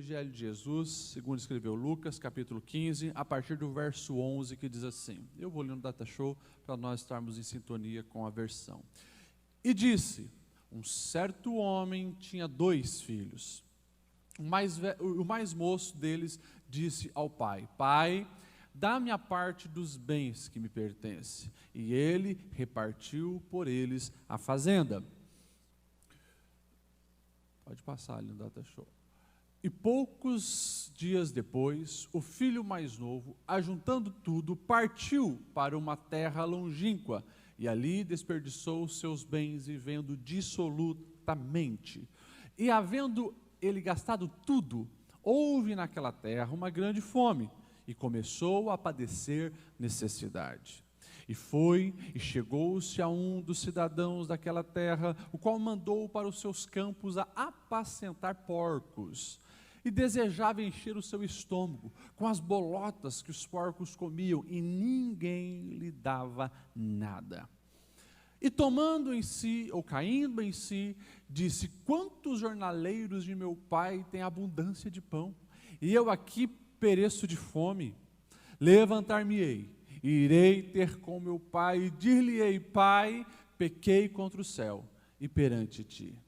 Evangelho de Jesus, segundo escreveu Lucas, capítulo 15, a partir do verso 11, que diz assim, eu vou ler no Data Show para nós estarmos em sintonia com a versão. E disse, um certo homem tinha 2 filhos. O mais moço deles disse ao pai, pai, dá-me a parte dos bens que me pertence. E ele repartiu por eles a fazenda. Pode passar ali no Data Show. E poucos dias depois, o filho mais novo, ajuntando tudo, partiu para uma terra longínqua, e ali desperdiçou os seus bens, vivendo dissolutamente. E havendo ele gastado tudo, houve naquela terra uma grande fome, e começou a padecer necessidade. E foi, e chegou-se a um dos cidadãos daquela terra, o qual mandou para os seus campos a apacentar porcos, e desejava encher o seu estômago com as bolotas que os porcos comiam, e ninguém lhe dava nada. E tomando em si, ou caindo em si, disse, quantos jornaleiros de meu pai têm abundância de pão, e eu aqui pereço de fome? Levantar-me-ei, e irei ter com meu pai, e dir-lhe-ei, pai, pequei contra o céu e perante ti.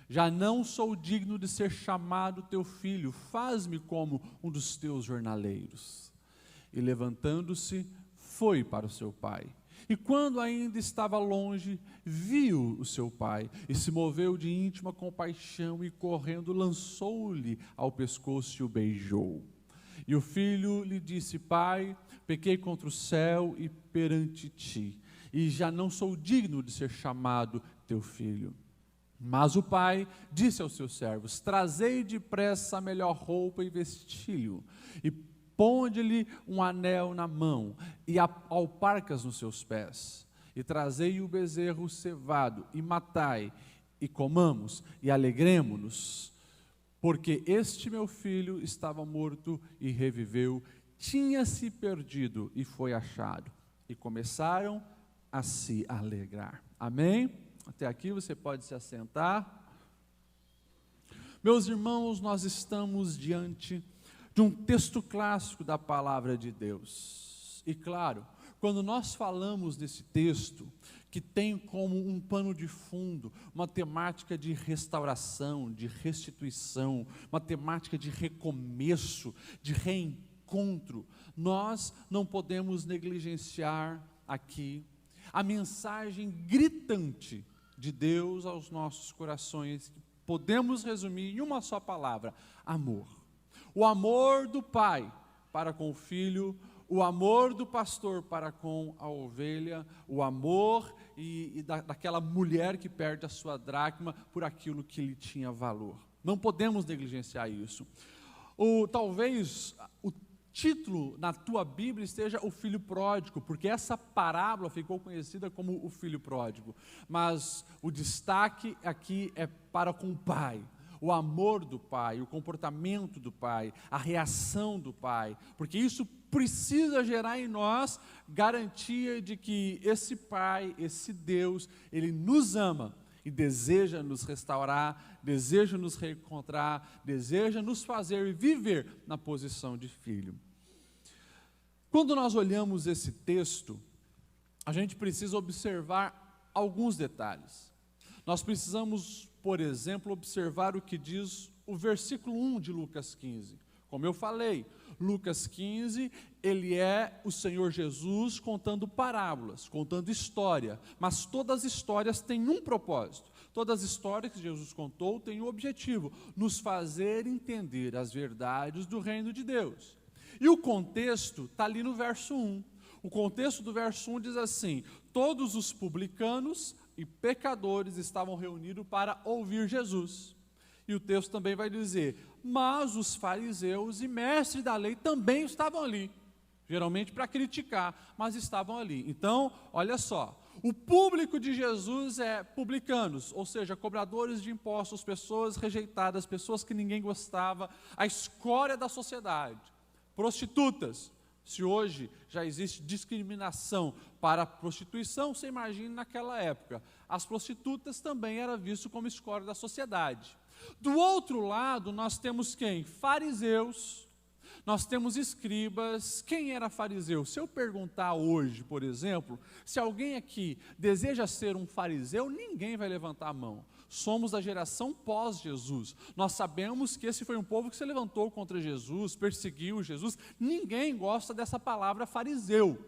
Já não sou digno de ser chamado teu filho, faz-me como um dos teus jornaleiros. E levantando-se, foi para o seu pai. E quando ainda estava longe, viu o seu pai, e se moveu de íntima compaixão, e correndo lançou-lhe ao pescoço e o beijou. E o filho lhe disse, pai, pequei contra o céu e perante ti, e já não sou digno de ser chamado teu filho. Mas o pai disse aos seus servos, trazei depressa a melhor roupa e vestilho, e ponde-lhe um anel na mão, e alparcas nos seus pés, e trazei o bezerro cevado, e matai, e comamos, e alegremo-nos, porque este meu filho estava morto e reviveu, tinha-se perdido e foi achado. E começaram a se alegrar. Amém? Até aqui você pode se assentar. Meus irmãos, nós estamos diante de um texto clássico da palavra de Deus. E claro, quando nós falamos desse texto, que tem como um pano de fundo uma temática de restauração, de restituição, uma temática de recomeço, de reencontro, nós não podemos negligenciar aqui a mensagem gritante de Deus aos nossos corações, que podemos resumir em uma só palavra: amor. O amor do pai para com o filho, o amor do pastor para com a ovelha, o amor daquela mulher que perde a sua dracma por aquilo que lhe tinha valor. Não podemos negligenciar isso. Talvez o título na tua Bíblia esteja o filho pródigo, porque essa parábola ficou conhecida como o filho pródigo, mas o destaque aqui é para com o pai. O amor do pai, o comportamento do pai, a reação do pai, porque isso precisa gerar em nós garantia de que esse pai, esse Deus, ele nos ama e deseja nos restaurar, deseja nos reencontrar, deseja nos fazer viver na posição de filho. Quando nós olhamos esse texto, a gente precisa observar alguns detalhes. Nós precisamos, por exemplo, observar o que diz o versículo 1 de Lucas 15. Como eu falei, Lucas 15, ele é o Senhor Jesus contando parábolas, contando história, mas todas as histórias têm um propósito. Todas as histórias que Jesus contou têm um objetivo: nos fazer entender as verdades do reino de Deus. E o contexto está ali no verso 1. O contexto do verso 1 diz assim: todos os publicanos e pecadores estavam reunidos para ouvir Jesus. E o texto também vai dizer, mas os fariseus e mestres da lei também estavam ali, geralmente para criticar, mas estavam ali. Então, olha só, o público de Jesus é publicanos, ou seja, cobradores de impostos, pessoas rejeitadas, pessoas que ninguém gostava, a escória da sociedade, prostitutas. Se hoje já existe discriminação para a prostituição, você imagina naquela época. As prostitutas também eram vistas como escória da sociedade. Do outro lado, nós temos quem? Fariseus, nós temos escribas. Quem era fariseu? Se eu perguntar hoje, por exemplo, se alguém aqui deseja ser um fariseu, ninguém vai levantar a mão. Somos da geração pós-Jesus. Nós sabemos que esse foi um povo que se levantou contra Jesus, perseguiu Jesus. Ninguém gosta dessa palavra fariseu.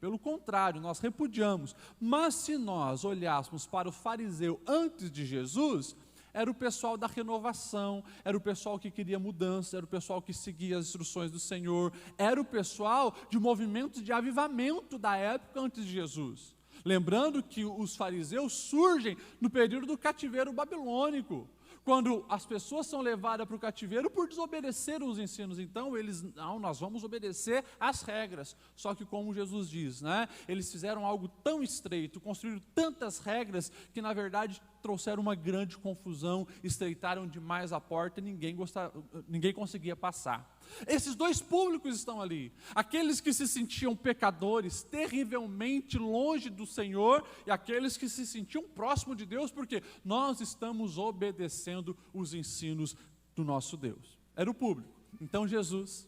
Pelo contrário, nós repudiamos. Mas se nós olhássemos para o fariseu antes de Jesus, era o pessoal da renovação, era o pessoal que queria mudança, era o pessoal que seguia as instruções do Senhor, era o pessoal de movimentos de avivamento da época antes de Jesus. Lembrando que os fariseus surgem no período do cativeiro babilônico, quando as pessoas são levadas para o cativeiro por desobedecer os ensinos. Então eles, não, nós vamos obedecer às regras. Só que como Jesus diz, eles fizeram algo tão estreito, construíram tantas regras, que na verdade trouxeram uma grande confusão, estreitaram demais a porta e ninguém conseguia passar. Esses dois públicos estão ali, aqueles que se sentiam pecadores, terrivelmente longe do Senhor, e aqueles que se sentiam próximos de Deus, porque nós estamos obedecendo os ensinos do nosso Deus. Era o público. Então Jesus,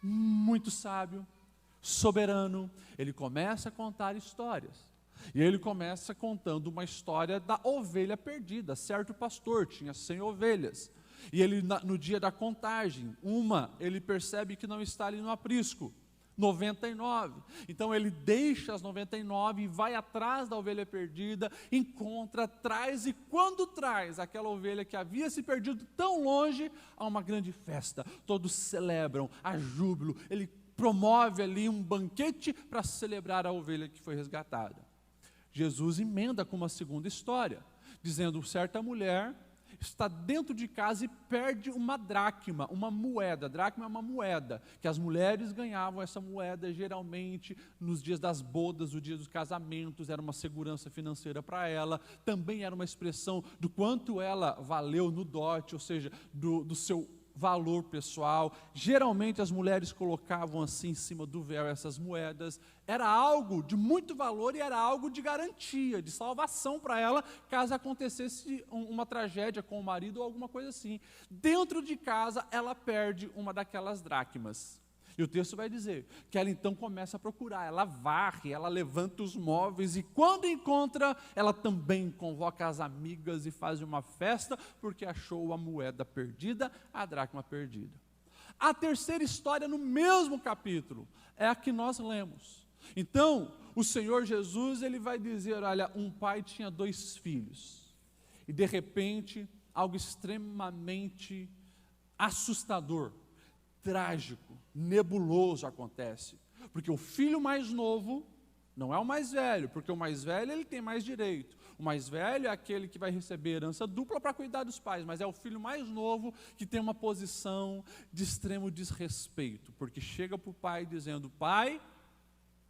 muito sábio, soberano, ele começa a contar histórias. E ele começa contando uma história da ovelha perdida. Certo pastor tinha 100 ovelhas. E ele, no dia da contagem, ele percebe que não está ali no aprisco, 99. Então ele deixa as 99 e vai atrás da ovelha perdida, encontra, traz, e quando traz aquela ovelha que havia se perdido tão longe, há uma grande festa. Todos celebram, há júbilo. Ele promove ali um banquete para celebrar a ovelha que foi resgatada. Jesus emenda com uma segunda história, dizendo: certa mulher está dentro de casa e perde uma dracma, uma moeda. Dracma é uma moeda, que as mulheres ganhavam essa moeda geralmente nos dias das bodas, no dia dos casamentos, era uma segurança financeira para ela, também era uma expressão do quanto ela valeu no dote, ou seja, do seu valor pessoal. Geralmente as mulheres colocavam assim em cima do véu essas moedas. Era algo de muito valor e era algo de garantia, de salvação para ela, caso acontecesse uma tragédia com o marido ou alguma coisa assim. Dentro de casa ela perde uma daquelas dracmas. E o texto vai dizer que ela então começa a procurar, ela varre, ela levanta os móveis, e quando encontra, ela também convoca as amigas e faz uma festa, porque achou a moeda perdida, a dracma perdida. A terceira história no mesmo capítulo é a que nós lemos. Então, o Senhor Jesus, ele vai dizer: olha, um pai tinha 2 filhos, e de repente, algo extremamente assustador, trágico, nebuloso acontece, porque o filho mais novo não é o mais velho, porque o mais velho ele tem mais direito. O mais velho é aquele que vai receber herança dupla para cuidar dos pais, mas é o filho mais novo que tem uma posição de extremo desrespeito, porque chega para o pai dizendo: pai,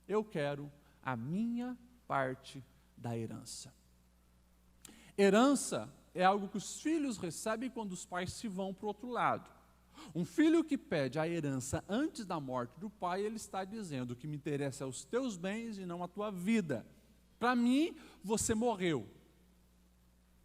eu quero a minha parte da herança. Herança é algo que os filhos recebem quando os pais se vão para o outro lado. Um filho que pede a herança antes da morte do pai, ele está dizendo: o que me interessa é os teus bens e não a tua vida. Para mim, você morreu.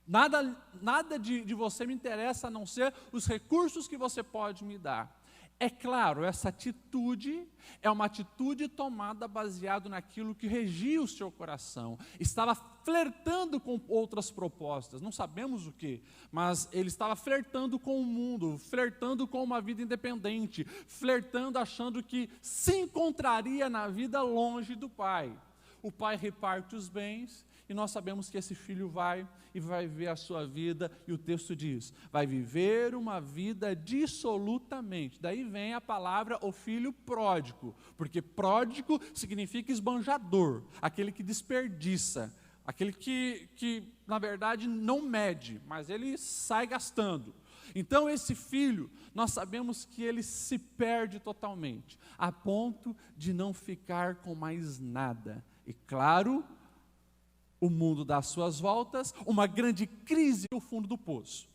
Nada de você me interessa a não ser os recursos que você pode me dar. É claro, essa atitude é uma atitude tomada baseado naquilo que regia o seu coração. Estava flertando com outras propostas, não sabemos o que, mas ele estava flertando com o mundo, flertando com uma vida independente, flertando achando que se encontraria na vida longe do pai. O pai reparte os bens, e nós sabemos que esse filho vai viver a sua vida, e o texto diz: vai viver uma vida dissolutamente. Daí vem a palavra o filho pródigo, porque pródigo significa esbanjador, aquele que desperdiça, aquele que na verdade não mede, mas ele sai gastando. Então esse filho, nós sabemos que ele se perde totalmente, a ponto de não ficar com mais nada. E claro, o mundo dá suas voltas, uma grande crise no fundo do poço.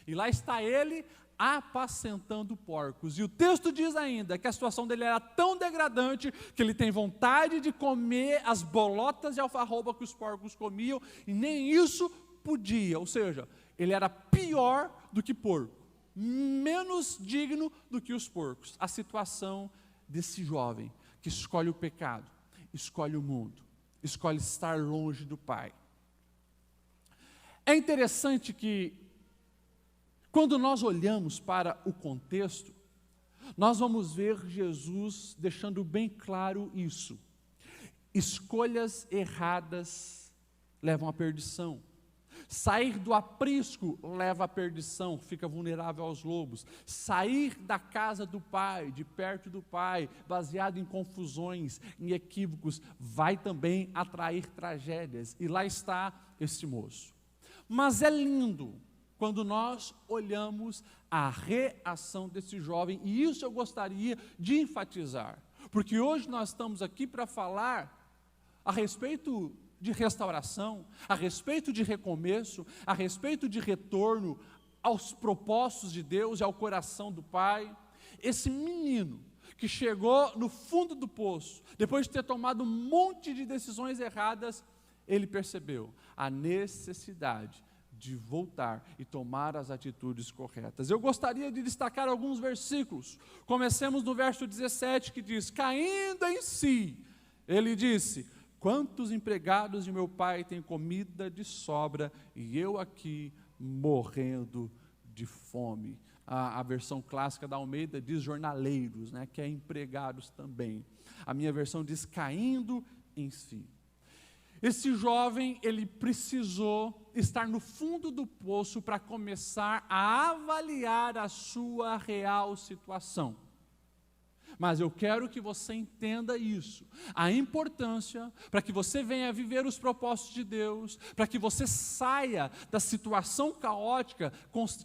E lá está ele apacentando porcos. E o texto diz ainda que a situação dele era tão degradante que ele tem vontade de comer as bolotas de alfarroba que os porcos comiam, e nem isso podia. Ou seja, ele era pior do que porco, menos digno do que os porcos. A situação desse jovem que escolhe o pecado, escolhe o mundo, escolhe estar longe do Pai. É interessante que, quando nós olhamos para o contexto, nós vamos ver Jesus deixando bem claro isso. Escolhas erradas levam à perdição. Sair do aprisco leva à perdição, fica vulnerável aos lobos. Sair da casa do pai, de perto do pai, baseado em confusões, em equívocos, vai também atrair tragédias. E lá está esse moço. Mas é lindo quando nós olhamos a reação desse jovem, e isso eu gostaria de enfatizar, porque hoje nós estamos aqui para falar a respeito de restauração, a respeito de recomeço, a respeito de retorno aos propósitos de Deus e ao coração do Pai. Esse menino que chegou no fundo do poço, depois de ter tomado um monte de decisões erradas, ele percebeu a necessidade de voltar e tomar as atitudes corretas. Eu gostaria de destacar alguns versículos. Comecemos no verso 17, que diz: caindo em si, ele disse: quantos empregados de meu pai têm comida de sobra e eu aqui morrendo de fome. A versão clássica da Almeida diz jornaleiros, né, que é empregados também. A minha versão diz caindo em si. Esse jovem, ele precisou estar no fundo do poço para começar a avaliar a sua real situação. Mas eu quero que você entenda isso, a importância para que você venha viver os propósitos de Deus, para que você saia da situação caótica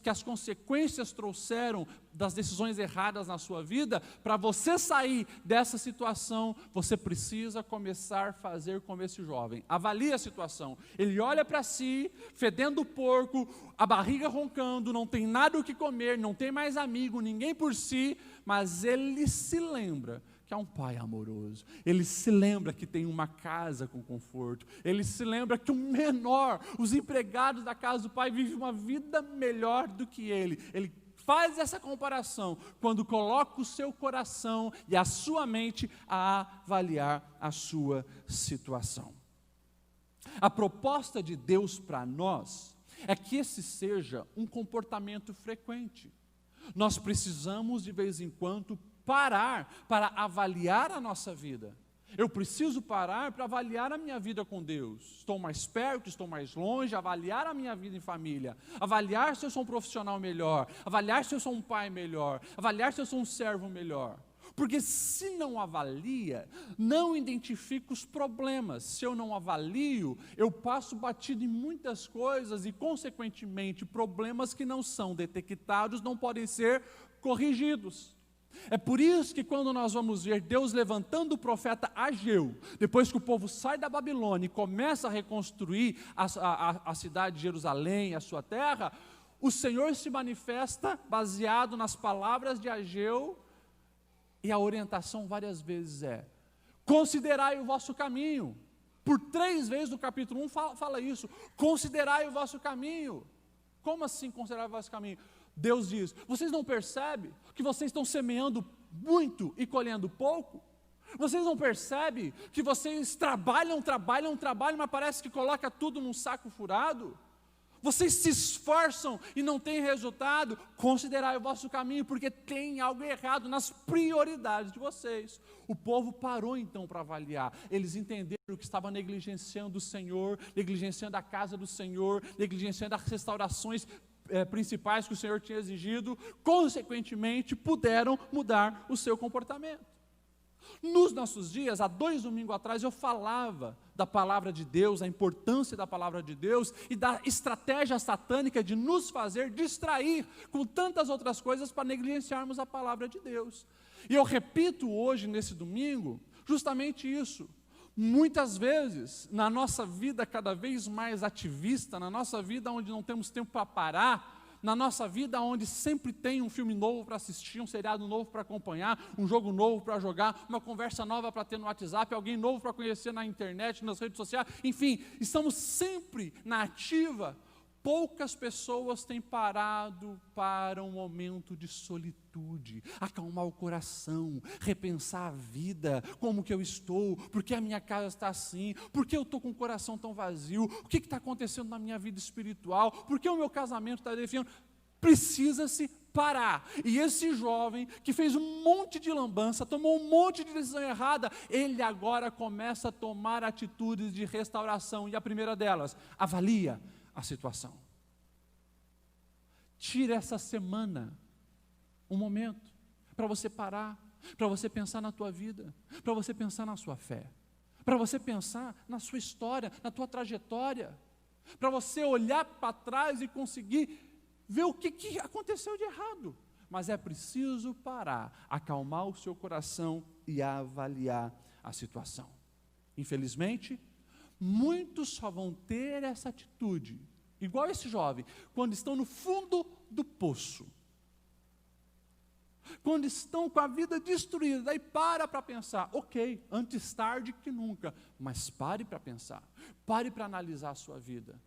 que as consequências trouxeram das decisões erradas na sua vida. Para você sair dessa situação, você precisa começar a fazer como esse jovem. Avalie a situação. Ele olha para si, fedendo o porco, a barriga roncando, não tem nada o que comer, não tem mais amigo, ninguém por si, mas ele se lembra que há um pai amoroso, ele se lembra que tem uma casa com conforto, ele se lembra que o menor, os empregados da casa do pai vivem uma vida melhor do que ele faz essa comparação quando coloca o seu coração e a sua mente a avaliar a sua situação. A proposta de Deus para nós é que esse seja um comportamento frequente. Nós precisamos de vez em quando parar para avaliar a nossa vida. Eu preciso parar para avaliar a minha vida com Deus. Estou mais perto, estou mais longe, avaliar a minha vida em família, avaliar se eu sou um profissional melhor, avaliar se eu sou um pai melhor, avaliar se eu sou um servo melhor. Porque se não avalia, não identifico os problemas. Se eu não avalio, eu passo batido em muitas coisas e, consequentemente, problemas que não são detectados não podem ser corrigidos. É por isso que quando nós vamos ver Deus levantando o profeta Ageu, depois que o povo sai da Babilônia e começa a reconstruir a cidade de Jerusalém, a sua terra, o Senhor se manifesta baseado nas palavras de Ageu, e a orientação várias vezes é: considerai o vosso caminho. Por 3 vezes no capítulo 1 fala isso, considerai o vosso caminho. Como assim considerar o vosso caminho? Deus diz: vocês não percebem que vocês estão semeando muito e colhendo pouco? Vocês não percebem que vocês trabalham, mas parece que coloca tudo num saco furado? Vocês se esforçam e não tem resultado? Considerai o vosso caminho, porque tem algo errado nas prioridades de vocês. O povo parou então para avaliar. Eles entenderam que estava negligenciando o Senhor, negligenciando a casa do Senhor, negligenciando as restaurações principais que o Senhor tinha exigido. Consequentemente, puderam mudar o seu comportamento. Nos nossos dias, há 2 domingos atrás, eu falava da palavra de Deus, a importância da palavra de Deus e da estratégia satânica de nos fazer distrair com tantas outras coisas para negligenciarmos a palavra de Deus. E eu repito hoje, nesse domingo, justamente isso. Muitas vezes, na nossa vida cada vez mais ativista, na nossa vida onde não temos tempo para parar, na nossa vida onde sempre tem um filme novo para assistir, um seriado novo para acompanhar, um jogo novo para jogar, uma conversa nova para ter no WhatsApp, alguém novo para conhecer na internet, nas redes sociais, enfim, estamos sempre na ativa. Poucas pessoas têm parado para um momento de solitude, acalmar o coração, repensar a vida, como que eu estou, por que a minha casa está assim, por que eu estou com o coração tão vazio, o que está acontecendo na minha vida espiritual, por que o meu casamento está definhando. Precisa-se parar. E esse jovem que fez um monte de lambança, tomou um monte de decisão errada, ele agora começa a tomar atitudes de restauração. E a primeira delas, avalia a situação. Tire essa semana um momento para você parar, para você pensar na tua vida, para você pensar na sua fé, para você pensar na sua história, na tua trajetória, para você olhar para trás e conseguir ver o que aconteceu de errado. Mas é preciso parar, acalmar o seu coração e avaliar a situação. Infelizmente, muitos só vão ter essa atitude, igual esse jovem, quando estão no fundo do poço. Quando estão com a vida destruída, daí para pensar, ok, antes tarde que nunca, mas pare para pensar, pare para analisar a sua vida.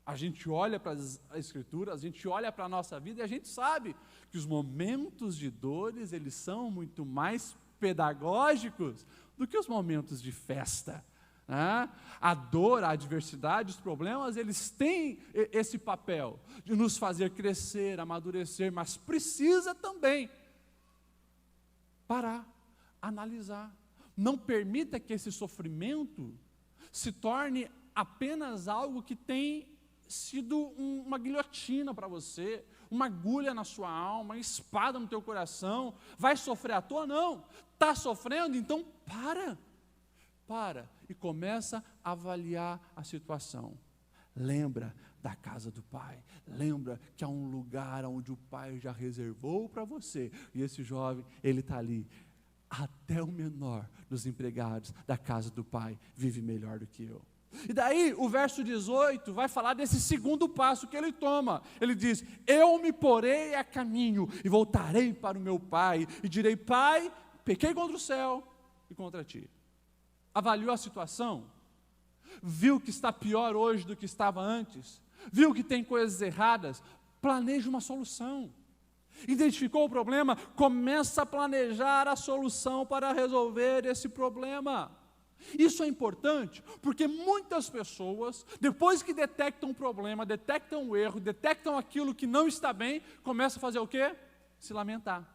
A gente olha para as Escrituras, a gente olha para a nossa vida e a gente sabe que os momentos de dores, eles são muito mais pedagógicos do que os momentos de festa. A dor, a adversidade, os problemas, eles têm esse papel de nos fazer crescer, amadurecer, mas precisa também parar, analisar. Não permita que esse sofrimento se torne apenas algo que tem sido uma guilhotina para você, uma agulha na sua alma, uma espada no teu coração. Vai sofrer à toa? Não. Está sofrendo? Então para e começa a avaliar a situação. Lembra da casa do Pai, lembra que há um lugar onde o Pai já reservou para você, e esse jovem, ele está ali. Até o menor dos empregados da casa do Pai vive melhor do que eu. E daí o verso 18 vai falar desse segundo passo que ele toma. Ele diz: eu me porei a caminho e voltarei para o meu pai e direi: Pai, pequei contra o céu e contra ti. Avaliou a situação, viu que está pior hoje do que estava antes, viu que tem coisas erradas, planeja uma solução. Identificou o problema, começa a planejar a solução para resolver esse problema. Isso é importante, porque muitas pessoas, depois que detectam um problema, detectam um erro, detectam aquilo que não está bem, começam a fazer o quê? Se lamentar.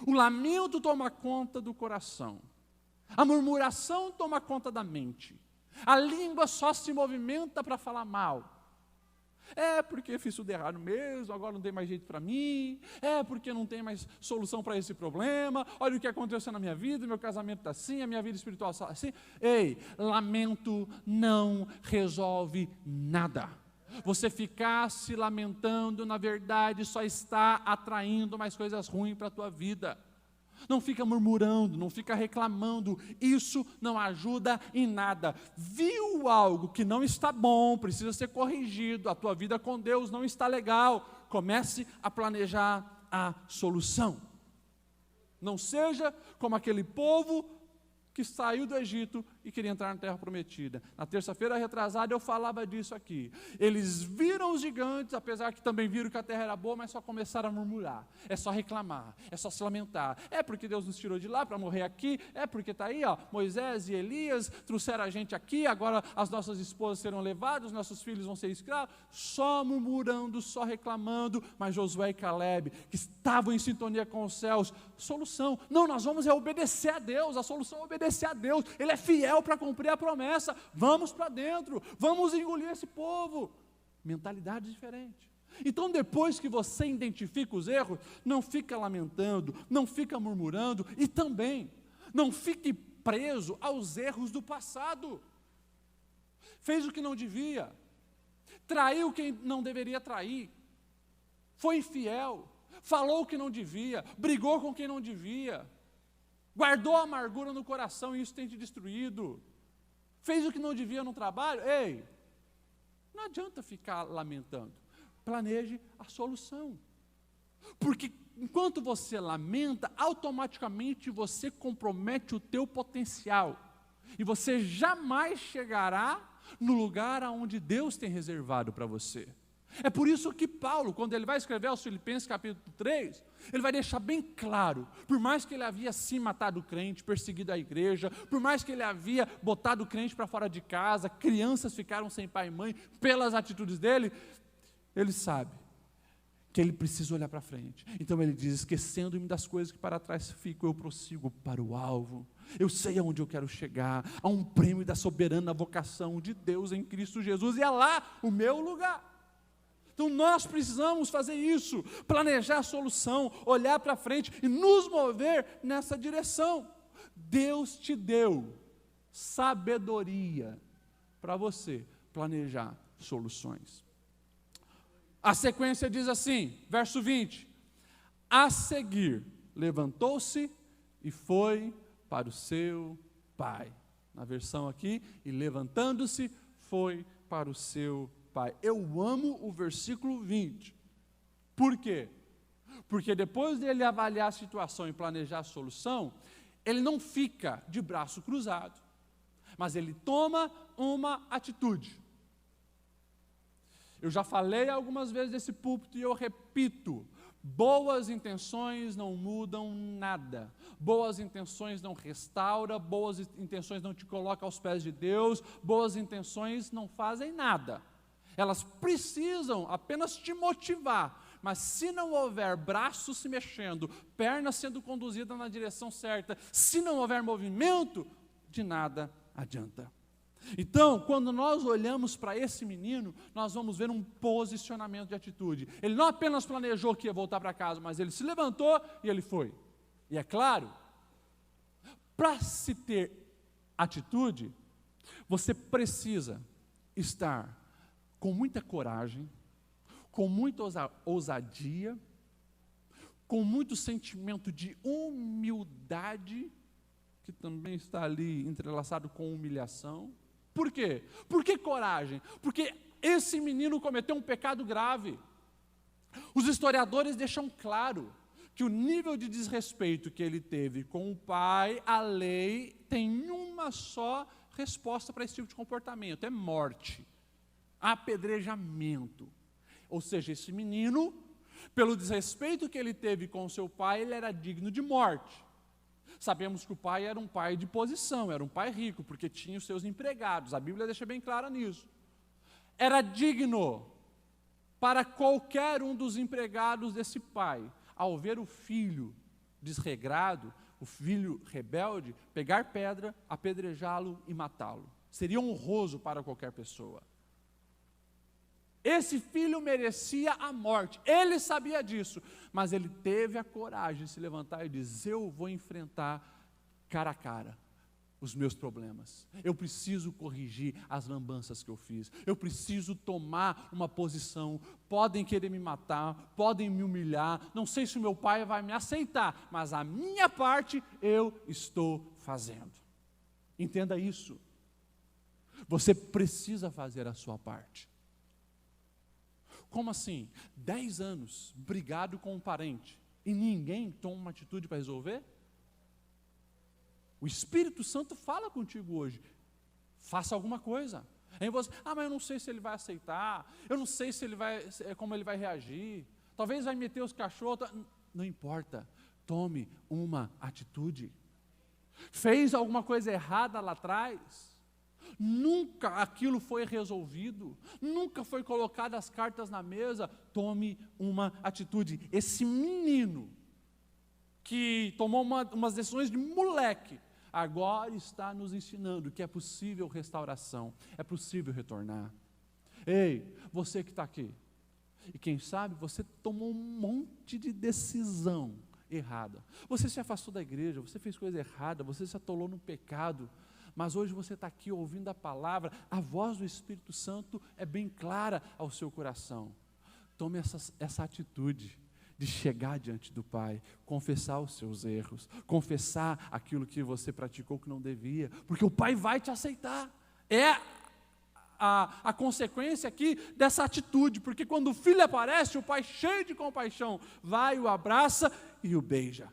O lamento toma conta do coração. A murmuração toma conta da mente. A língua só se movimenta para falar mal. É porque fiz tudo errado mesmo, agora não tem mais jeito para mim. É porque não tem mais solução para esse problema. Olha o que aconteceu na minha vida, meu casamento está assim, a minha vida espiritual está assim. Ei, lamento não resolve nada. Você ficar se lamentando, na verdade, só está atraindo mais coisas ruins para a tua vida. Não fica murmurando, não fica reclamando, isso não ajuda em nada. Viu algo que não está bom, precisa ser corrigido, a tua vida com Deus não está legal, comece a planejar a solução. Não seja como aquele povo que saiu do Egito e queria entrar na terra prometida. Na terça-feira retrasada eu falava disso aqui. Eles viram os gigantes, apesar que também viram que a terra era boa, mas só começaram a murmurar. É só reclamar, é só se lamentar. É porque Deus nos tirou de lá para morrer aqui, é porque está aí, Moisés e Elias trouxeram a gente aqui, agora as nossas esposas serão levadas, os nossos filhos vão ser escravos. Só murmurando, só reclamando, mas Josué e Caleb, que estavam em sintonia com os céus, solução. Não, nós vamos obedecer a Deus, a solução é obedecer a Deus. Ele é fiel para cumprir a promessa. Vamos para dentro, vamos engolir esse povo. Mentalidade diferente. Então, depois que você identifica os erros, não fica lamentando, não fica murmurando e também não fique preso aos erros do passado. Fez o que não devia, traiu quem não deveria trair, foi infiel, falou o que não devia, brigou com quem não devia, guardou a amargura no coração e isso tem te destruído. Fez o que não devia no trabalho, ei, não adianta ficar lamentando. Planeje a solução. Porque enquanto você lamenta, automaticamente você compromete o teu potencial. E você jamais chegará no lugar aonde Deus tem reservado para você. É por isso que Paulo, quando ele vai escrever aos Filipenses capítulo 3, ele vai deixar bem claro, por mais que ele havia sim matado o crente, perseguido a igreja, por mais que ele havia botado o crente para fora de casa, crianças ficaram sem pai e mãe, pelas atitudes dele, ele sabe que ele precisa olhar para frente. Então ele diz, esquecendo-me das coisas que para trás ficam, eu prossigo para o alvo. Eu sei aonde eu quero chegar, a um prêmio da soberana vocação de Deus em Cristo Jesus, e é lá o meu lugar. Então nós precisamos fazer isso, planejar a solução, olhar para frente e nos mover nessa direção. Deus te deu sabedoria para você planejar soluções. A sequência diz assim, verso 20: a seguir, levantou-se e foi para o seu pai. Na versão aqui, e levantando-se, foi para o seu pai. Eu amo o versículo 20. Por quê? Porque depois dele avaliar a situação e planejar a solução, ele não fica de braço cruzado, mas ele toma uma atitude. Eu já falei algumas vezes desse púlpito e eu repito, boas intenções não mudam nada, boas intenções não restauram, boas intenções não te colocam aos pés de Deus, boas intenções não fazem nada, elas precisam apenas te motivar, mas se não houver braços se mexendo, pernas sendo conduzidas na direção certa, se não houver movimento, de nada adianta. Então, quando nós olhamos para esse menino, nós vamos ver um posicionamento de atitude. Ele não apenas planejou que ia voltar para casa, mas ele se levantou e ele foi. E é claro, para se ter atitude, você precisa estar com muita coragem, com muita ousadia, com muito sentimento de humildade, que também está ali entrelaçado com humilhação. Por quê? Por que coragem? Porque esse menino cometeu um pecado grave. Os historiadores deixam claro que o nível de desrespeito que ele teve com o pai, a lei, tem uma só resposta para esse tipo de comportamento: é morte, apedrejamento. Ou seja, esse menino, pelo desrespeito que ele teve com seu pai, ele era digno de morte. Sabemos que o pai era um pai de posição, era um pai rico, porque tinha os seus empregados, a Bíblia deixa bem clara nisso. Era digno para qualquer um dos empregados desse pai, ao ver o filho desregrado, o filho rebelde, pegar pedra, apedrejá-lo e matá-lo. Seria honroso para qualquer pessoa. Esse filho merecia a morte, ele sabia disso, mas ele teve a coragem de se levantar e dizer: eu vou enfrentar cara a cara os meus problemas, eu preciso corrigir as lambanças que eu fiz, eu preciso tomar uma posição. Podem querer me matar, podem me humilhar, não sei se o meu pai vai me aceitar, mas a minha parte eu estou fazendo. Entenda isso, você precisa fazer a sua parte. Como assim? 10 anos brigado com um parente e ninguém toma uma atitude para resolver? O Espírito Santo fala contigo hoje, faça alguma coisa. Aí você, mas eu não sei se ele vai aceitar, eu não sei se ele vai, como ele vai reagir, talvez vai meter os cachorros, não importa, tome uma atitude. Fez alguma coisa errada lá atrás? Nunca aquilo foi resolvido, nunca foi colocado as cartas na mesa, tome uma atitude. Esse menino, que tomou umas decisões de moleque, agora está nos ensinando que é possível restauração, é possível retornar. Ei, você que está aqui, e quem sabe você tomou um monte de decisão errada, você se afastou da igreja, você fez coisa errada, você se atolou no pecado, mas hoje você está aqui ouvindo a palavra, a voz do Espírito Santo é bem clara ao seu coração. Tome essa atitude de chegar diante do Pai, confessar os seus erros, confessar aquilo que você praticou que não devia, porque o Pai vai te aceitar. É a consequência aqui dessa atitude, porque quando o filho aparece, o pai, cheio de compaixão, vai, o abraça e o beija.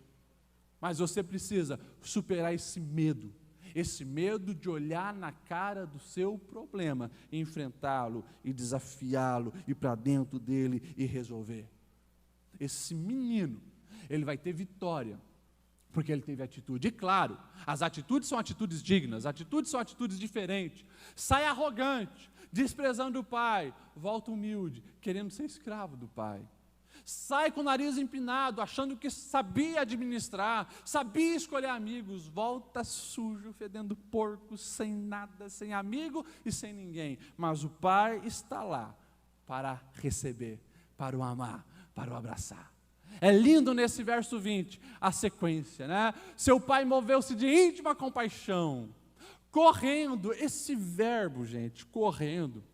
Mas você precisa superar esse medo, esse medo de olhar na cara do seu problema, enfrentá-lo e desafiá-lo, ir para dentro dele e resolver. Esse menino, ele vai ter vitória, porque ele teve atitude. E claro, as atitudes são atitudes dignas, atitudes são atitudes diferentes. Sai arrogante, desprezando o pai, volta humilde, querendo ser escravo do pai. Sai com o nariz empinado, achando que sabia administrar, sabia escolher amigos, volta sujo, fedendo porco, sem nada, sem amigo e sem ninguém. Mas o pai está lá para receber, para o amar, para o abraçar. É lindo nesse verso 20, a sequência, né? Seu pai moveu-se de íntima compaixão, correndo. Esse verbo, gente, correndo,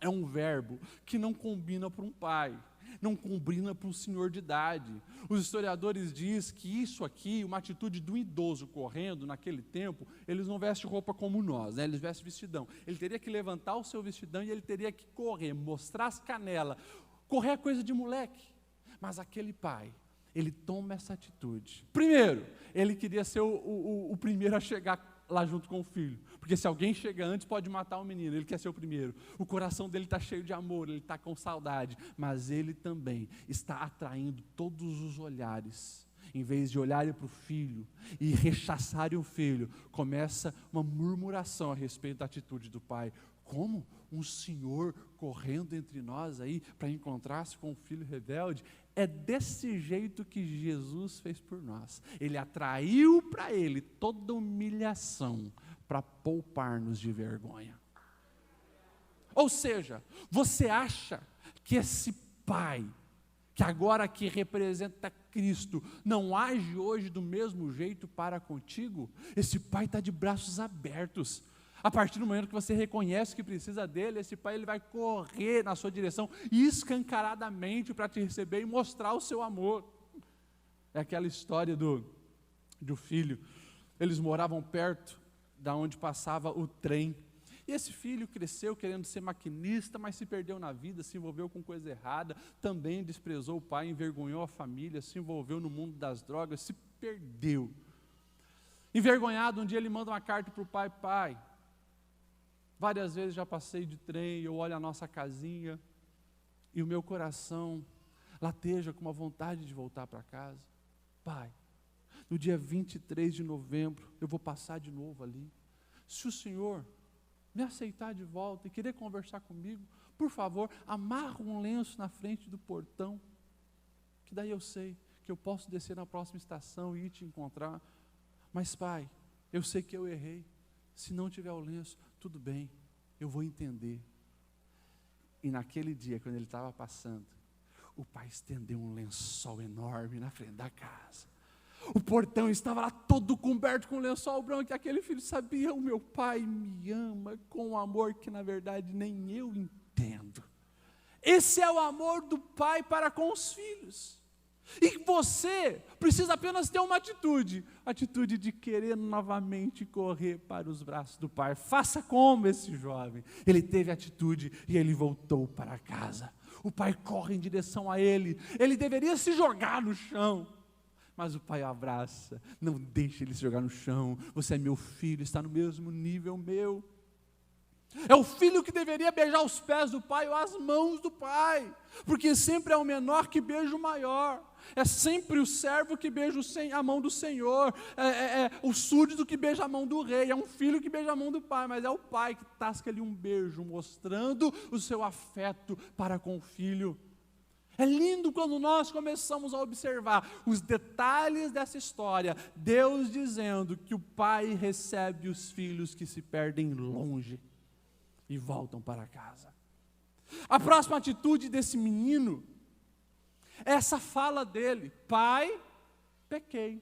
é um verbo que não combina para um pai, não combina para um senhor de idade. Os historiadores dizem que isso aqui, uma atitude de um idoso correndo naquele tempo, eles não vestem roupa como nós, né? Eles vestem vestidão. Ele teria que levantar o seu vestidão e ele teria que correr, mostrar as canelas. Correr é coisa de moleque. Mas aquele pai, ele toma essa atitude. Primeiro, ele queria ser o primeiro a chegar lá junto com o filho, porque se alguém chega antes pode matar o menino, ele quer ser o primeiro. O coração dele está cheio de amor, ele está com saudade, mas ele também está atraindo todos os olhares. Em vez de olharem para o filho e rechaçarem o filho, começa uma murmuração a respeito da atitude do pai. Como um senhor correndo entre nós aí para encontrar-se com o filho rebelde? É desse jeito que Jesus fez por nós. Ele atraiu para ele toda humilhação para poupar-nos de vergonha. Ou seja, você acha que esse pai, que agora aqui representa Cristo, não age hoje do mesmo jeito para contigo? Esse pai está de braços abertos. A partir do momento que você reconhece que precisa dele, esse pai ele vai correr na sua direção escancaradamente para te receber e mostrar o seu amor. É aquela história do filho. Eles moravam perto da onde passava o trem. E esse filho cresceu querendo ser maquinista, mas se perdeu na vida, se envolveu com coisa errada, também desprezou o pai, envergonhou a família, se envolveu no mundo das drogas, se perdeu. Envergonhado, um dia ele manda uma carta para o pai: pai, várias vezes já passei de trem, eu olho a nossa casinha e o meu coração lateja com uma vontade de voltar para casa. Pai, no dia 23 de novembro eu vou passar de novo ali. Se o senhor me aceitar de volta e querer conversar comigo, por favor, amarra um lenço na frente do portão, que daí eu sei que eu posso descer na próxima estação e ir te encontrar. Mas pai, eu sei que eu errei. Se não tiver o lenço, tudo bem, eu vou entender. E naquele dia, quando ele estava passando, o pai estendeu um lençol enorme na frente da casa. O portão estava lá todo coberto com lençol branco, e aquele filho sabia: o meu pai me ama com um amor que na verdade nem eu entendo. Esse é o amor do pai para com os filhos. E você precisa apenas ter uma atitude de querer novamente correr para os braços do pai. Faça como esse jovem. Ele teve atitude e ele voltou para casa. O pai corre em direção a ele. Ele deveria se jogar no chão, mas o pai o abraça. Não deixe ele se jogar no chão. Você é meu filho, está no mesmo nível meu. É o filho que deveria beijar os pés do pai ou as mãos do pai, porque sempre é o menor que beija o maior. É sempre o servo que beija a mão do Senhor, é o súdito que beija a mão do rei, é um filho que beija a mão do pai, mas é o pai que tasca ali um beijo, mostrando o seu afeto para com o filho. É lindo quando nós começamos a observar os detalhes dessa história, Deus dizendo que o pai recebe os filhos que se perdem longe e voltam para casa. A próxima atitude desse menino, essa fala dele: pai, pequei.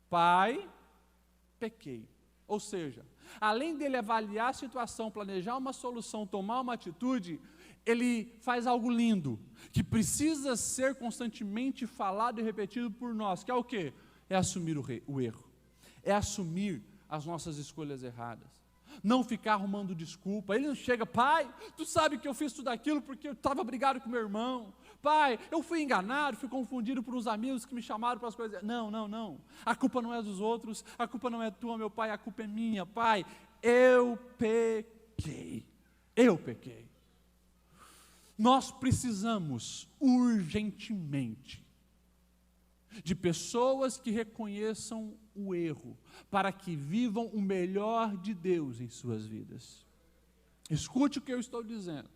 Pai, pequei. Ou seja, além dele avaliar a situação, planejar uma solução, tomar uma atitude, ele faz algo lindo, que precisa ser constantemente falado e repetido por nós, que é o quê? É assumir o erro, é assumir as nossas escolhas erradas. Não ficar arrumando desculpa. Ele não chega: pai, tu sabe que eu fiz tudo aquilo porque eu estava brigado com meu irmão. Pai, eu fui enganado, fui confundido por uns amigos que me chamaram para as coisas. Não, não, não. A culpa não é dos outros, a culpa não é tua, meu Pai, a culpa é minha. Pai, eu pequei. Eu pequei. Nós precisamos urgentemente de pessoas que reconheçam o erro, para que vivam o melhor de Deus em suas vidas. Escute o que eu estou dizendo.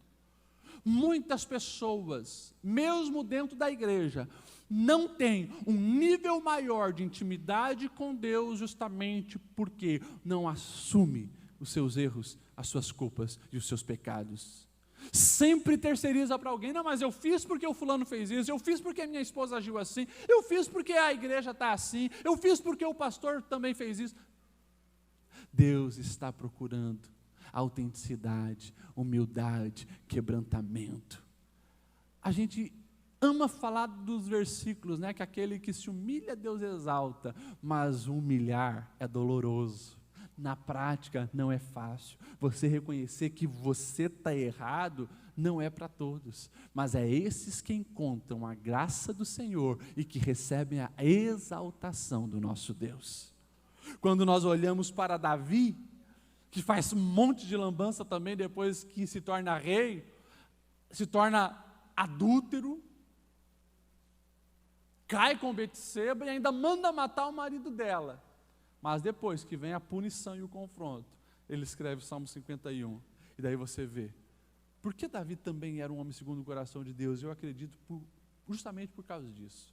Muitas pessoas, mesmo dentro da igreja, não têm um nível maior de intimidade com Deus, justamente porque não assume os seus erros, as suas culpas e os seus pecados. Sempre terceiriza para alguém. Não, mas eu fiz porque o fulano fez isso, eu fiz porque a minha esposa agiu assim, eu fiz porque a igreja está assim, eu fiz porque o pastor também fez isso. Deus está procurando autenticidade, humildade, quebrantamento. A gente ama falar dos versículos, né, que aquele que se humilha, Deus exalta, mas humilhar é doloroso. Na prática não é fácil. Você reconhecer que você está errado não é para todos, mas é esses que encontram a graça do Senhor e que recebem a exaltação do nosso Deus. Quando nós olhamos para Davi, que faz um monte de lambança também depois que se torna rei, se torna adúltero, cai com Betseba e ainda manda matar o marido dela. Mas depois que vem a punição e o confronto, ele escreve o Salmo 51. E daí você vê, por que Davi também era um homem segundo o coração de Deus? Eu acredito justamente por causa disso.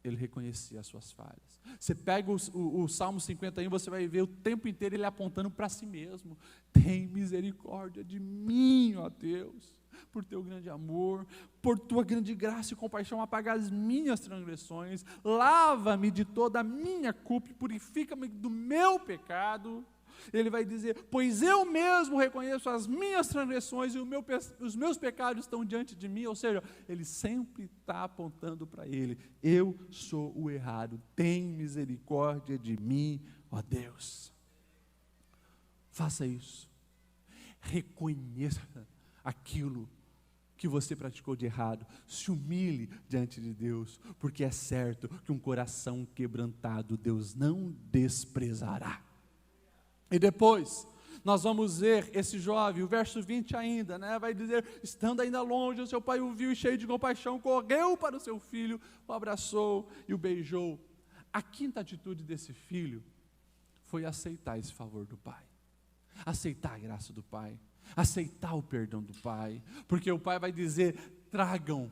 Ele reconhecia as suas falhas. Você pega o Salmo 51, você vai ver o tempo inteiro ele apontando para si mesmo. Tem misericórdia de mim, ó Deus, por teu grande amor, por tua grande graça e compaixão, apaga as minhas transgressões, lava-me de toda a minha culpa e purifica-me do meu pecado. Ele vai dizer, pois eu mesmo reconheço as minhas transgressões e os meus pecados estão diante de mim. Ou seja, ele sempre está apontando para ele, eu sou o errado, tem misericórdia de mim, ó Deus. Faça isso, reconheça aquilo que você praticou de errado, se humilhe diante de Deus, porque é certo que um coração quebrantado Deus não desprezará. E depois, nós vamos ver esse jovem, o verso 20 ainda, né, vai dizer, estando ainda longe, o seu pai o viu e cheio de compaixão, correu para o seu filho, o abraçou e o beijou. A quinta atitude desse filho foi aceitar esse favor do pai, aceitar a graça do pai, aceitar o perdão do pai, porque o pai vai dizer, tragam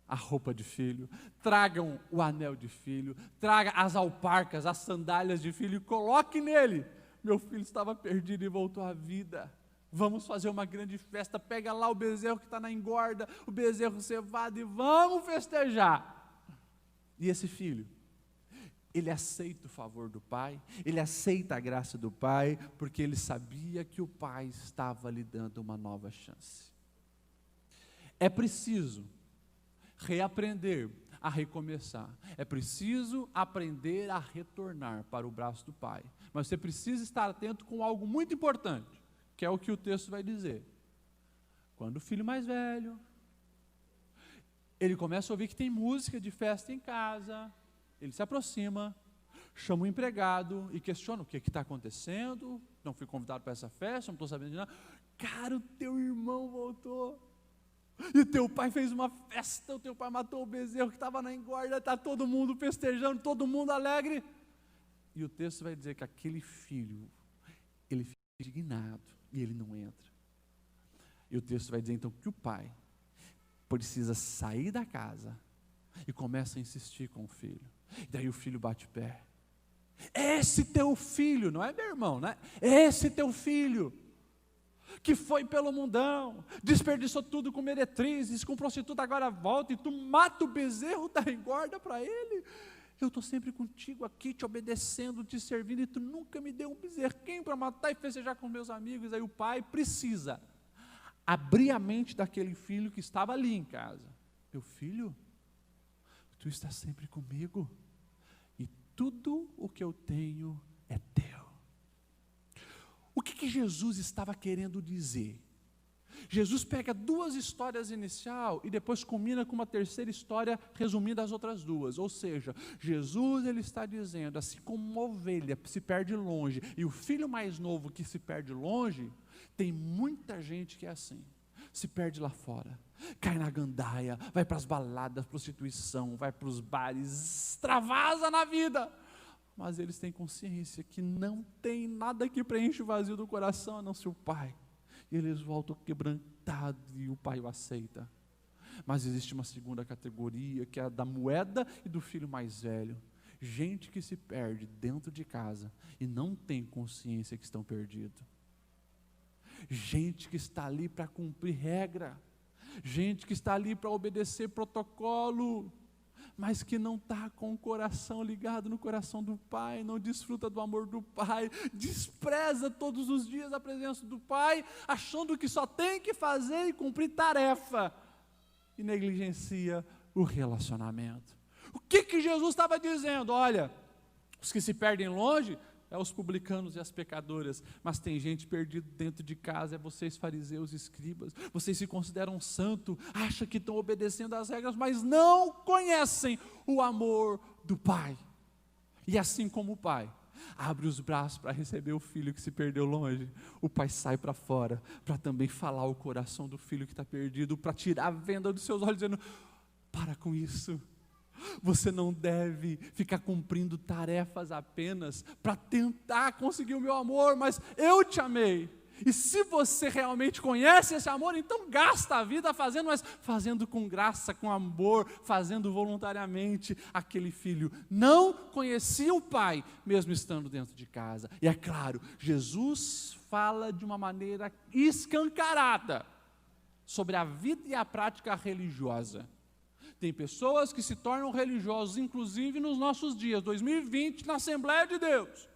a roupa de filho, tragam o anel de filho, traga as alparcas, as sandálias de filho e coloque nele. Meu filho estava perdido e voltou à vida. Vamos fazer uma grande festa. Pega lá o bezerro que está na engorda, o bezerro cevado e vamos festejar. E esse filho, ele aceita o favor do pai, ele aceita a graça do pai, porque ele sabia que o pai estava lhe dando uma nova chance. É preciso reaprender a recomeçar. É preciso aprender a retornar para o braço do pai. Mas você precisa estar atento com algo muito importante, que é o que o texto vai dizer. Quando o filho mais velho, ele começa a ouvir que tem música de festa em casa, ele se aproxima, chama o empregado e questiona o que está acontecendo, não fui convidado para essa festa, não estou sabendo de nada. Cara, o teu irmão voltou. E teu pai fez uma festa, o teu pai matou o bezerro que estava na engorda, está todo mundo festejando, todo mundo alegre. E o texto vai dizer que aquele filho, ele fica indignado e ele não entra. E o texto vai dizer então que o pai precisa sair da casa e começa a insistir com o filho. E daí o filho bate o pé. Esse teu filho, não é meu irmão, né? Esse teu filho, que foi pelo mundão, desperdiçou tudo com meretrizes, com prostituta, agora volta e tu mata o bezerro da engorda para ele. Eu estou sempre contigo aqui, te obedecendo, te servindo, e tu nunca me deu um bezerrinho para matar e festejar com meus amigos. Aí o pai precisa abrir a mente daquele filho que estava ali em casa. Meu filho, tu estás sempre comigo, e tudo o que eu tenho é teu. O que Jesus estava querendo dizer? Jesus pega duas histórias inicial e depois combina com uma terceira história resumindo as outras duas. Ou seja, Jesus ele está dizendo, assim como uma ovelha se perde longe e o filho mais novo que se perde longe, tem muita gente que é assim, se perde lá fora, cai na gandaia, vai para as baladas, prostituição, vai para os bares, extravasa na vida. Mas eles têm consciência que não tem nada que preenche o vazio do coração a não ser o Pai. E eles voltam quebrantados e o Pai o aceita. Mas existe uma segunda categoria, que é a da moeda e do filho mais velho. Gente que se perde dentro de casa e não tem consciência que estão perdidos. Gente que está ali para cumprir regra. Gente que está ali para obedecer protocolo, mas que não está com o coração ligado no coração do Pai, não desfruta do amor do Pai, despreza todos os dias a presença do Pai, achando que só tem que fazer e cumprir tarefa, e negligencia o relacionamento. O que Jesus estava dizendo? Olha, os que se perdem longe, os publicanos e as pecadoras, mas tem gente perdida dentro de casa, é vocês fariseus e escribas, vocês se consideram santo, acham que estão obedecendo às regras, mas não conhecem o amor do Pai. E assim como o Pai abre os braços para receber o filho que se perdeu longe, o Pai sai para fora, para também falar o coração do filho que está perdido, para tirar a venda dos seus olhos, dizendo, para com isso. Você não deve ficar cumprindo tarefas apenas para tentar conseguir o meu amor, mas eu te amei. E se você realmente conhece esse amor, então gasta a vida fazendo, mas fazendo com graça, com amor, fazendo voluntariamente. Aquele filho não conhecia o Pai, mesmo estando dentro de casa. E é claro, Jesus fala de uma maneira escancarada sobre a vida e a prática religiosa. Tem pessoas que se tornam religiosos, inclusive nos nossos dias, 2020, na Assembleia de Deus.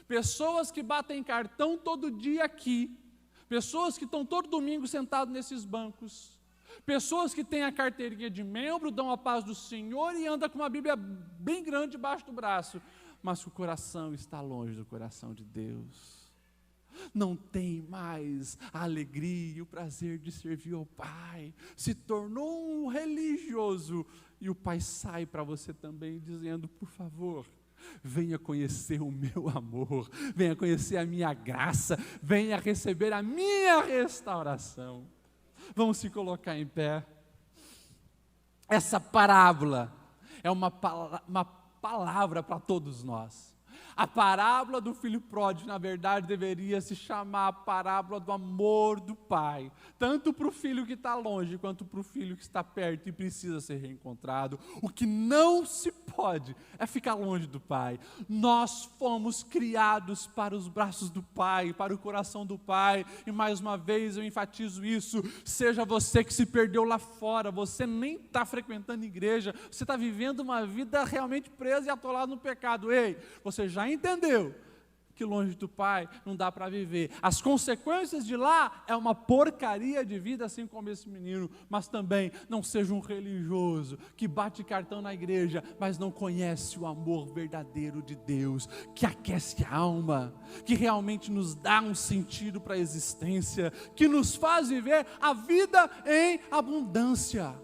Pessoas que batem cartão todo dia aqui. Pessoas que estão todo domingo sentados nesses bancos. Pessoas que têm a carteirinha de membro, dão a paz do Senhor e andam com uma Bíblia bem grande debaixo do braço. Mas o coração está longe do coração de Deus. Não tem mais a alegria e o prazer de servir ao Pai, se tornou um religioso, e o Pai sai para você também dizendo, por favor, venha conhecer o meu amor, venha conhecer a minha graça, venha receber a minha restauração. Vamos se colocar em pé. Essa parábola é uma palavra para todos nós. A parábola do filho pródigo, na verdade, deveria se chamar a parábola do amor do Pai, tanto para o filho que está longe, quanto para o filho que está perto e precisa ser reencontrado. O que não se pode é ficar longe do Pai. Nós fomos criados para os braços do Pai, para o coração do Pai, e mais uma vez eu enfatizo isso, seja você que se perdeu lá fora, você nem está frequentando igreja, você está vivendo uma vida realmente presa e atolado no pecado. Ei, você já entendeu que longe do Pai não dá para viver. As consequências de lá é uma porcaria de vida, assim como esse menino. Mas também não seja um religioso que bate cartão na igreja, mas não conhece o amor verdadeiro de Deus, que aquece a alma, que realmente nos dá um sentido para a existência, que nos faz viver a vida em abundância,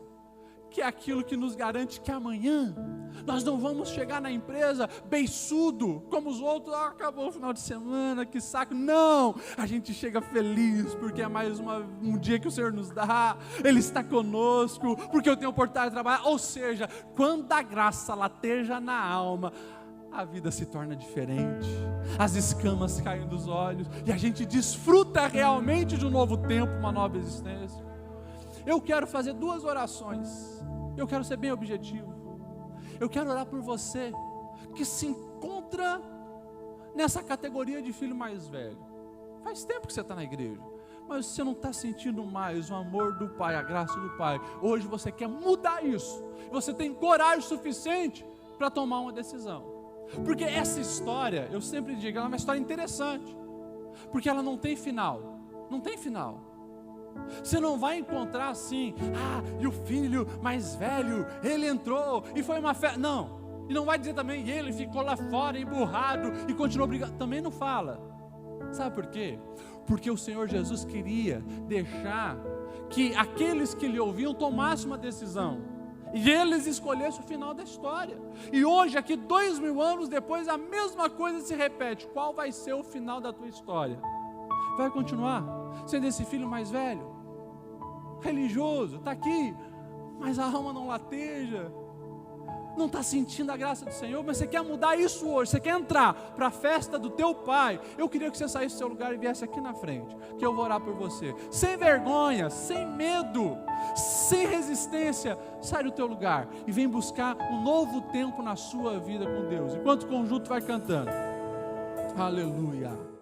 que é aquilo que nos garante que amanhã nós não vamos chegar na empresa beiçudo, como os outros, acabou o final de semana, que saco. Não, a gente chega feliz, porque é mais um dia que o Senhor nos dá, Ele está conosco, porque eu tenho oportunidade de trabalhar. Ou seja, quando a graça lateja na alma, a vida se torna diferente, as escamas caem dos olhos, e a gente desfruta realmente de um novo tempo, uma nova existência. Eu quero fazer 2 orações. Eu quero ser bem objetivo. Eu quero orar por você que se encontra nessa categoria de filho mais velho. Faz tempo que você está na igreja, mas você não está sentindo mais o amor do Pai, a graça do Pai. Hoje você quer mudar isso. Você tem coragem suficiente para tomar uma decisão. Porque essa história, eu sempre digo, ela é uma história interessante. Porque ela não tem final. Não tem final. Você não vai encontrar assim, e o filho mais velho, ele entrou e foi uma festa. Não, e não vai dizer também, ele ficou lá fora emburrado e continuou brigando. Também não fala. Sabe por quê? Porque o Senhor Jesus queria deixar que aqueles que lhe ouviam tomassem uma decisão, e eles escolhessem o final da história. E hoje, aqui 2000 anos depois, a mesma coisa se repete. Qual vai ser o final da tua história? Vai continuar sendo esse filho mais velho, religioso, está aqui, mas a alma não lateja, não está sentindo a graça do Senhor, mas você quer mudar isso hoje, você quer entrar para a festa do teu Pai. Eu queria que você saísse do seu lugar e viesse aqui na frente, que eu vou orar por você, sem vergonha, sem medo, sem resistência. Sai do teu lugar e vem buscar um novo tempo na sua vida com Deus, enquanto o conjunto vai cantando. Aleluia.